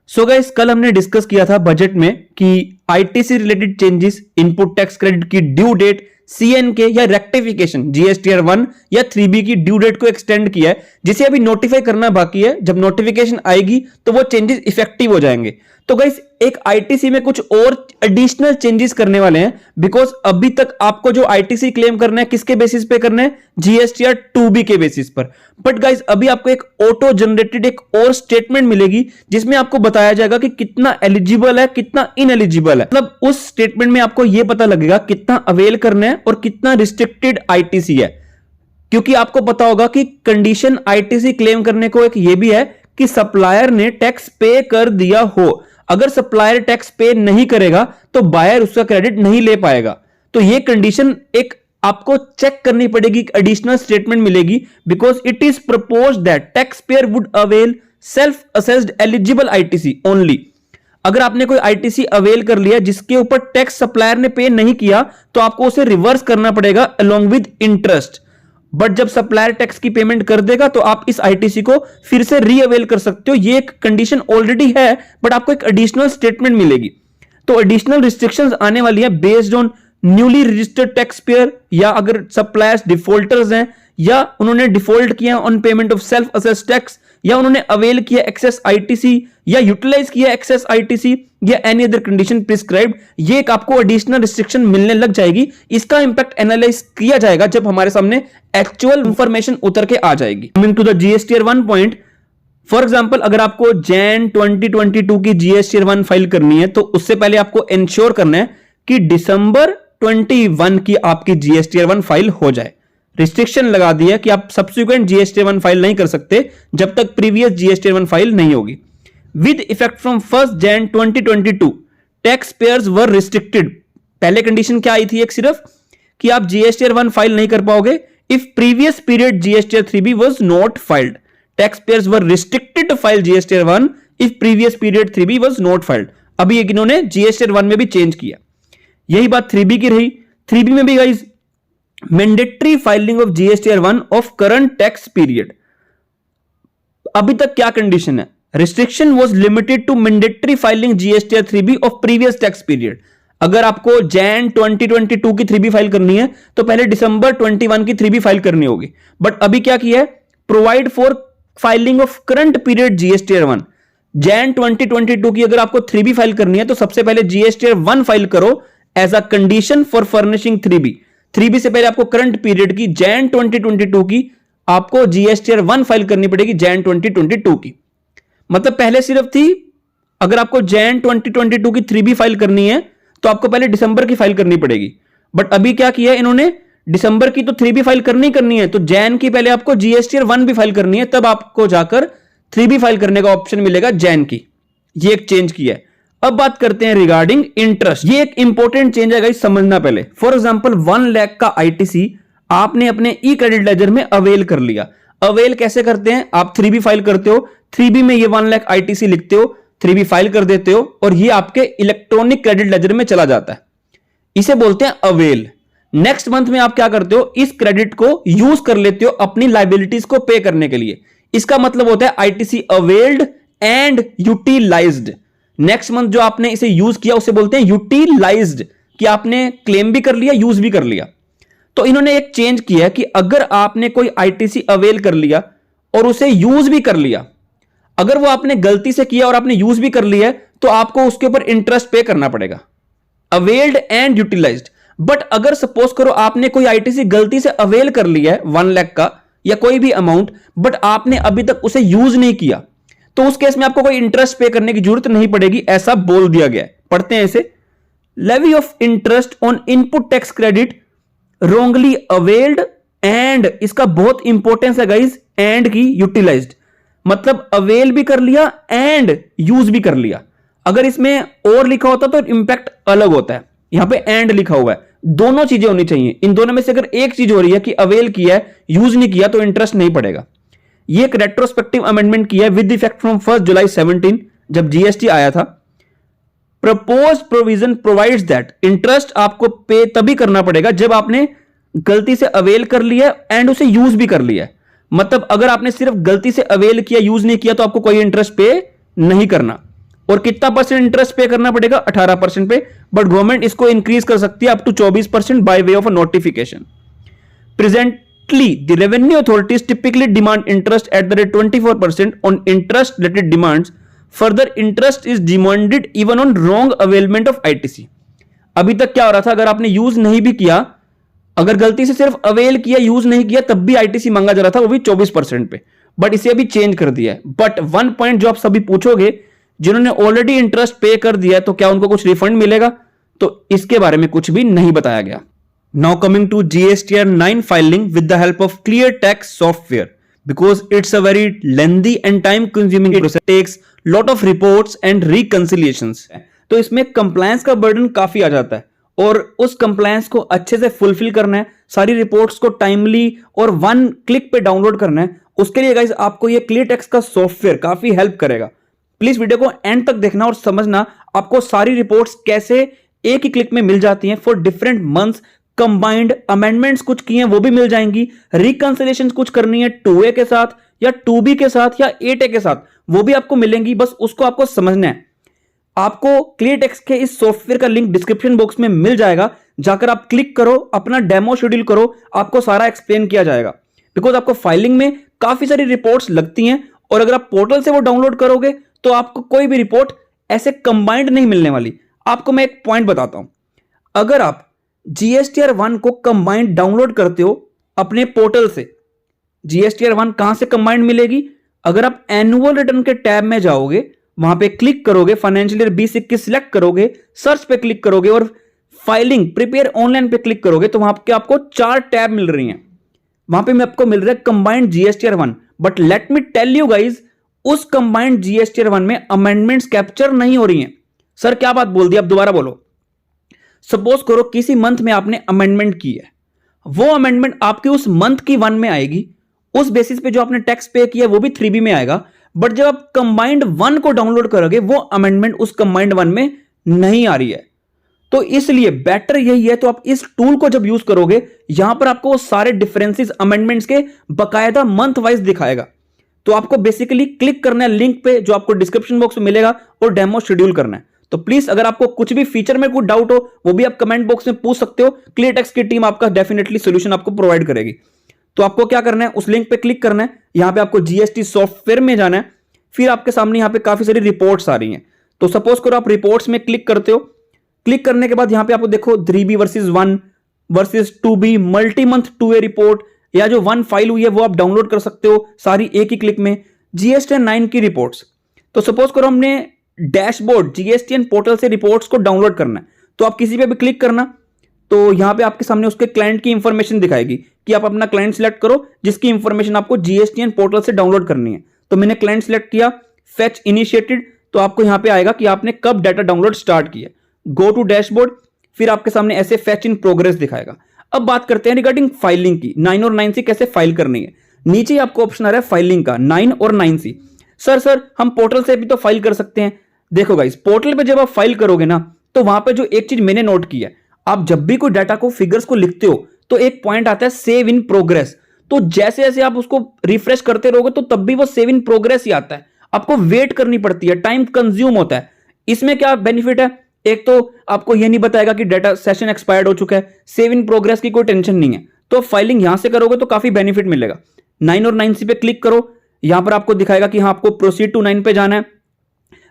So guys, कल हमने discuss किया था बजट में कि ITC related changes, input tax credit की ड्यू डेट, सीएनके या रेक्टिफिकेशन जीएसटीआर 1 या 3बी की ड्यू डेट को एक्सटेंड किया है, जिसे अभी नोटिफाई करना बाकी है। जब नोटिफिकेशन आएगी तो वो चेंजेस इफेक्टिव हो जाएंगे। तो गाइस, एक आईटीसी में कुछ और एडिशनल चेंजेस करने वाले हैं, बिकॉज अभी तक आपको जो आईटीसी क्लेम करना है किसके बेसिस पे करना है, जीएसटीआर 2बी के बेसिस पर। बट गाइस, अभी आपको एक ऑटो जनरेटेड एक और स्टेटमेंट मिलेगी जिसमें आपको बताया जाएगा कि कितना एलिजिबल है, कितना इनएलिजिबल है। मतलब उस स्टेटमेंट में आपको यह पता लगेगा कितना अवेल करना है और कितना रिस्ट्रिक्टेड आईटीसी है। क्योंकि आपको पता होगा कि कंडीशन आईटीसी क्लेम करने को एक ये भी है कि सप्लायर ने टैक्स पे कर दिया हो। अगर सप्लायर टैक्स पे नहीं करेगा तो बायर उसका क्रेडिट नहीं ले पाएगा। तो यह कंडीशन एक आपको चेक करनी पड़ेगी, एडिशनल स्टेटमेंट मिलेगी, because it is proposed that tax payer would avail self assessed eligible ITC only. अगर आपने कोई आईटीसी अवेल कर लिया जिसके ऊपर टैक्स सप्लायर ने पे नहीं किया तो आपको उसे रिवर्स करना पड़ेगा अलोंग विद इंटरेस्ट। बट जब सप्लायर टैक्स की पेमेंट कर देगा तो आप इस आईटीसी को फिर से रीअवेल कर सकते हो। ये एक कंडीशन ऑलरेडी है, बट आपको एक एडिशनल स्टेटमेंट मिलेगी। तो एडिशनल रिस्ट्रिक्शंस आने वाली है based on newly registered tax payer, या अगर सप्लायर्स डिफॉल्टर्स हैं, या उन्होंने डिफॉल्ट किया on payment of self assessed tax, या उन्होंने अवेल किया एक्सेस आईटीसी, या यूटिलाइज किया एक्सेस आईटीसी, या एनी अदर कंडीशन प्रिस्क्राइब्ड। ये एक आपको एडिशनल रिस्ट्रिक्शन मिलने लग जाएगी। इसका इंपैक्ट एनालाइज किया जाएगा जब हमारे सामने एक्चुअल इंफॉर्मेशन उतर के आ जाएगी। Coming to the GSTR 1 point, for example अगर आपको जैन 2022 की जीएसटीआर 1 फाइल करनी है तो उससे पहले आपको इंश्योर करना है कि दिसंबर 21 की आपकी जीएसटीआर 1 फाइल हो जाए। रिस्ट्रिक्शन लगा दिया कि आप सब्सिक्वेंट जीएसटीआर 1 फाइल नहीं कर सकते जब तक प्रीवियस जीएसटीआर 1 फाइल नहीं होगी। With effect from 1 Jain 2022 tax payers were restricted. पहले कंडीशन क्या आई थी, एक सिर्फ कि आप जीएसटीआर 1 फाइल नहीं कर पाओगे इफ प्रीवियस पीरियड जीएसटीआर 3बी was not filed. Tax payers were restricted to file GSTR 1 if previous period 3बी वाज नॉट फाइल्ड। अभी एक इन्होंने जीएसटीआर 1 में भी चेंज किया। यही बात 3बी की रही। 3बी में भी guys mandatory filing of GSTR 1 of current tax period. अभी तक क्या कंडीशन है, restriction was limited to mandatory filing GSTR 3बी ऑफ प्रीवियस टैक्स पीरियड। अगर आपको जैन 2022 की 3बी फाइल करनी है तो पहले दिसंबर 21 की 3बी फाइल करनी होगी। बट अभी क्या किया है, provide for filing of current period GSTR 1। Jain 2022 की अगर आपको 3बी फाइल करनी है तो सबसे पहले जीएसटीआर 1 फाइल करो as a condition for furnishing 3बी। 3बी से पहले आपको करंट पीरियड की जैन 2022 की आपको जीएसटीआर 1 फाइल करनी पड़ेगी जैन 2022 की। मतलब पहले सिर्फ थी अगर आपको जैन 2022 की 3बी फाइल करनी है तो आपको पहले दिसंबर की फाइल करनी पड़ेगी। बट अभी क्या किया इन्होंने, दिसंबर की तो 3बी फाइल करनी है तो जैन की पहले आपको जीएसटीआर 1 भी फाइल करनी है, तब आपको जाकर 3बी फाइल करने का ऑप्शन मिलेगा जैन की। ये एक चेंज किया है। अब बात करते हैं रिगार्डिंग इंटरेस्ट। ये एक इंपॉर्टेंट चेंज है गाइस, समझना पहले। फॉर एग्जांपल 1 लाख का आईटीसी आपने अपने ई क्रेडिट लेजर में अवेल कर लिया। अवेल कैसे करते हैं, आप 3बी फाइल करते हो, 3बी में ये 1 लाख आईटीसी लिखते हो, 3बी फाइल कर देते हो और ये आपके इलेक्ट्रॉनिक क्रेडिट लेजर में चला जाता है। इसे बोलते हैं अवेल। नेक्स्ट मंथ में आप क्या करते हो, इस क्रेडिट को यूज कर लेते हो अपनी लायबिलिटीज को पे करने के लिए। इसका मतलब होता है ITC availed and utilized. Next month जो आपने इसे यूज किया उसे बोलते हैं यूटिलाइज्ड, कि आपने क्लेम भी कर लिया, यूज भी कर लिया। तो इन्होंने एक चेंज किया कि अगर आपने कोई आईटीसी अवेल कर लिया और उसे यूज भी कर लिया, अगर वो आपने गलती से किया और आपने यूज भी कर लिया है तो आपको उसके ऊपर इंटरेस्ट पे करना पड़ेगा, अवेल्ड एंड यूटिलाइज्ड। बट अगर सपोज करो आपने कोई आईटीसी गलती से अवेल कर लिया है 1 लाख का या कोई भी अमाउंट, बट आपने अभी तक उसे यूज नहीं किया, तो उस केस में आपको कोई इंटरेस्ट पे करने की जरूरत नहीं पड़ेगी, ऐसा बोल दिया गया है। पढ़ते हैं इसे। Levy of interest on input tax credit wrongly availed and, इसका बहुत इंपॉर्टेंस है गाइस, एंड की यूटिलाइज्ड। मतलब अवेल भी कर लिया एंड यूज भी कर लिया। अगर इसमें और लिखा होता तो इंपैक्ट अलग होता है, यहां पे एंड लिखा हुआ है। दोनों चीजें होनी चाहिए। इन दोनों में से अगर एक चीज हो रही है कि अवेल किया है, यूज नहीं किया, तो इंटरेस्ट नहीं पड़ेगा। ये एक रेट्रोस्पेक्टिव अमेंडमेंट किया है विद इफेक्ट फ्रॉम 1 जुलाई 17, जब जीएसटी आया था। Propose provision provides that interest आपको पे तभी करना पड़ेगा जब आपने गलती से अवेल कर लिया एंड उसे यूज भी कर लिया। मतलब अगर आपने सिर्फ गलती से अवेल किया, यूज नहीं किया, तो आपको कोई इंटरेस्ट पे नहीं करना। और कितना परसेंट इंटरेस्ट पे करना पड़ेगा, 18% पे, बट गवर्नमेंट इसको इंक्रीज कर सकती है up to 24% by way of a notification. Presently, the revenue authorities typically demand interest at the rate 24% on interest-related demands. Further, interest is demanded even on wrong availment of ITC. अभी तक क्या हो रहा था, अगर आपने यूज नहीं भी किया, अगर गलती से सिर्फ अवेल किया, यूज नहीं किया, तब भी आईटीसी मांगा जा रहा था, वो भी 24% पे, बट इसे अभी चेंज कर दिया है। बट वन पॉइंट जो आप सभी पूछोगे, जिन्होंने ऑलरेडी इंटरेस्ट पे कर दिया है तो क्या उनको कुछ रिफंड मिलेगा, तो इसके बारे में कुछ भी नहीं बताया गया। Now coming to GSTR 9 filing with the help of ClearTax software, because it's a very lengthy and time consuming process, takes lot of reports and reconciliations. तो इसमें कंप्लायंस का बर्डन काफी आ जाता है और उस कंप्लायंस को अच्छे से फुलफिल करना है, सारी रिपोर्ट्स को टाइमली और वन क्लिक पे डाउनलोड करना है। उसके लिए गाइस आपको ये ClearTax का सॉफ्टवेयर काफी हेल्प करेगा। प्लीज वीडियो को एंड तक देखना और समझना आपको सारी रिपोर्ट्स कैसे एक ही क्लिक में मिल जाती हैं for different months. Combined amendments कुछ की हैं वो भी मिल जाएंगी, रिकंसिलिएशन कुछ करनी है 2A के साथ या 2B के साथ या 8A के साथ, वो भी आपको मिलेंगी, बस उसको आपको समझना है। आपको ClearTax के इस सॉफ्टवेयर का लिंक डिस्क्रिप्शन बॉक्स में मिल जाएगा, जाकर आप क्लिक करो, अपना डेमो शेड्यूल करो, आपको सारा एक्सप्लेन किया जाएगा। बिकॉज आपको फाइलिंग में काफी सारी रिपोर्ट्स लगती हैं और अगर आप पोर्टल से वो डाउनलोड करोगे तो आपको कोई भी रिपोर्ट ऐसे कंबाइंड नहीं मिलने वाली। आपको मैं एक पॉइंट बताता हूं, अगर आप GSTR 1 को कंबाइंड डाउनलोड करते हो अपने पोर्टल से, GSTR 1 कहां से कंबाइंड मिलेगी, अगर आप एनुअल रिटर्न के टैब में जाओगे, वहां पे क्लिक करोगे, फाइनेंशियल ईयर 2021 सिलेक्ट करोगे, सर्च पे क्लिक करोगे और फाइलिंग प्रिपेयर ऑनलाइन पे क्लिक करोगे, तो वहां पे आपको 4 टैब मिल रही हैं। वहां पे आपको मिल रहा है combined GSTR 1, but let me tell you guys, उस कंबाइंड GSTR 1 में अमेंडमेंट्स कैप्चर नहीं हो रही हैं। सर क्या बात बोल दी, आप दोबारा बोलो। सपोज करो किसी मंथ में आपने अमेंडमेंट की है, वो अमेंडमेंट आपकी उस मंथ की 1 में आएगी, उस बेसिस पे जो आपने टैक्स पे किया वो भी 3B में आएगा, बट जब आप कंबाइंड 1 को डाउनलोड करोगे वो अमेंडमेंट उस कंबाइंड 1 में नहीं आ रही है। तो इसलिए बेटर यही है, तो आप इस टूल को जब यूज करोगे, यहां पर आपको वो सारे डिफरेंसेस अमेंडमेंट्स के बकायदा मंथ वाइज दिखाएगा। तो आपको बेसिकली क्लिक करना है लिंक पे जो आपको डिस्क्रिप्शन बॉक्स में मिलेगा और डेमो शेड्यूल करना है। तो प्लीज अगर आपको कुछ भी फीचर में कोई डाउट हो वो भी आप कमेंट बॉक्स में पूछ सकते हो, ClearTax की टीम आपका डेफिनेटली सॉल्यूशन आपको प्रोवाइड करेगी। तो आपको क्या करना है, उस लिंक पे क्लिक करना है, यहां पे आपको GST सॉफ्टवेयर में जाना है, फिर आपके सामने यहां पे काफी सारी रिपोर्ट्स आ रही हैं। तो सपोज करो आप रिपोर्ट्स में क्लिक करते हो, क्लिक करने के बाद यहां पे आपको देखो 3B versus 1 versus 2B multi month 2A report, या जो 1 फाइल हुई है वो आप डाउनलोड कर सकते हो सारी एक ही क्लिक में। GSTN 9 की रिपोर्ट्स, तो सपोज करो हमने डैशबोर्ड GSTN पोर्टल से रिपोर्ट्स को डाउनलोड करना है, तो आप किसी पे भी क्लिक करना, तो यहां पे आपके सामने उसके क्लाइंट की इंफॉर्मेशन दिखाएगी कि आप अपना क्लाइंट सिलेक्ट करो जिसकी इंफॉर्मेशन आपको GSTN पोर्टल से डाउनलोड करनी है। तो मैंने क्लाइंट सिलेक्ट किया, फेच इनिशिएटेड, तो आपको यहां पे आएगा कि आपने कब डाटा डाउनलोड स्टार्ट किया। गो टू डैशबोर्ड, फिर आपके सामने ऐसे फेच इन प्रोग्रेस दिखाएगा। अब बात करते हैं रिगार्डिंग फाइलिंग की, 9 और 9C कैसे फाइल करनी है। नीचे आपको ऑप्शन आ रहा है फाइलिंग का, 9 और 9C। सर हम पोर्टल से भी तो फाइल कर सकते हैं। देखो गाइस, पोर्टल पे जब आप फाइल करोगे ना, तो वहां पे जो एक चीज मैंने नोट की है, आप जब भी कोई डाटा को फिगर्स को लिखते हो तो एक पॉइंट आता है सेव इन प्रोग्रेस। तो जैसे जैसे आप उसको रिफ्रेश करते रहोगे तो तब भी वो सेव इन प्रोग्रेस ही आता है, आपको वेट करनी पड़ती है, टाइम कंज्यूम होता है। इसमें क्या बेनिफिट है, एक तो आपको यह नहीं बताएगा कि डाटा सेशन एक्सपायर्ड हो चुका है, सेव इन प्रोग्रेस की कोई टेंशन नहीं है। तो फाइलिंग यहां से करोगे तो काफी बेनिफिट मिलेगा। 9 और 9C पे क्लिक करो, यहां पर आपको दिखाएगा कि हाँ आपको प्रोसीड टू 9 पे जाना है।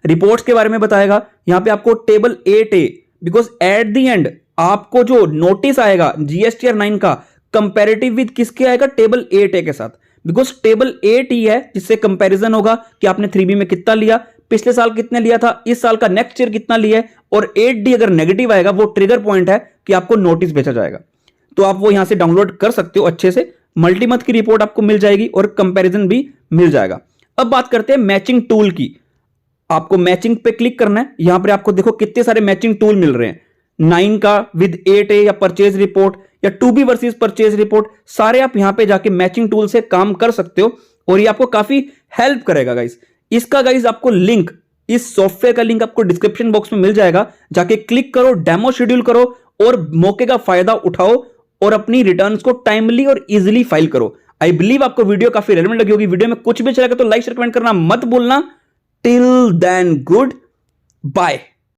रिपोर्ट्स के बारे में बताएगा, यहां पे आपको table 8A, because at the end आपको जो नोटिस आएगा GSTR 9 का कंपैरेटिव विद किसके आएगा, टेबल 8A के साथ, बिकॉज टेबल 8 ही है जिससे कंपैरिजन होगा कि आपने 3B में कितना लिया, पिछले साल कितने लिया था, इस साल का नेक्स्ट ईयर कितना लिया है, और 8D अगर नेगेटिव आएगा वो ट्रिगर पॉइंट है कि आपको नोटिस भेजा जाएगा। तो आप वो यहां से डाउनलोड कर सकते हो अच्छे से, मल्टी मंथ की रिपोर्ट आपको मिल जाएगी और कंपैरिजन भी मिल जाएगा। अब बात करते हैं मैचिंग टूल की। आपको मैचिंग पे क्लिक करना है, यहां पर आपको देखो कितने सारे मैचिंग टूल मिल रहे हैं, 9 का विद 8A या परचेज रिपोर्ट या 2B वर्सेस परचेज रिपोर्ट, सारे आप यहां पे जाके मैचिंग टूल से काम कर सकते हो और ये आपको काफी हेल्प करेगा गाइस। इसका गाइस आपको लिंक, इस सॉफ्टवेयर का लिंक आपको डिस्क्रिप्शन बॉक्स में मिल जाएगा, जाके क्लिक करो, डेमो शेड्यूल करो और मौके का फायदा उठाओ और अपनी रिटर्न्स को टाइमली और इजीली फाइल करो। आई बिलीव आपको वीडियो काफी रेलेवेंट लगी होगी। वीडियो में कुछ भी चलेगा तो लाइक शेयर कमेंट करना मत भूलना। Till then good bye.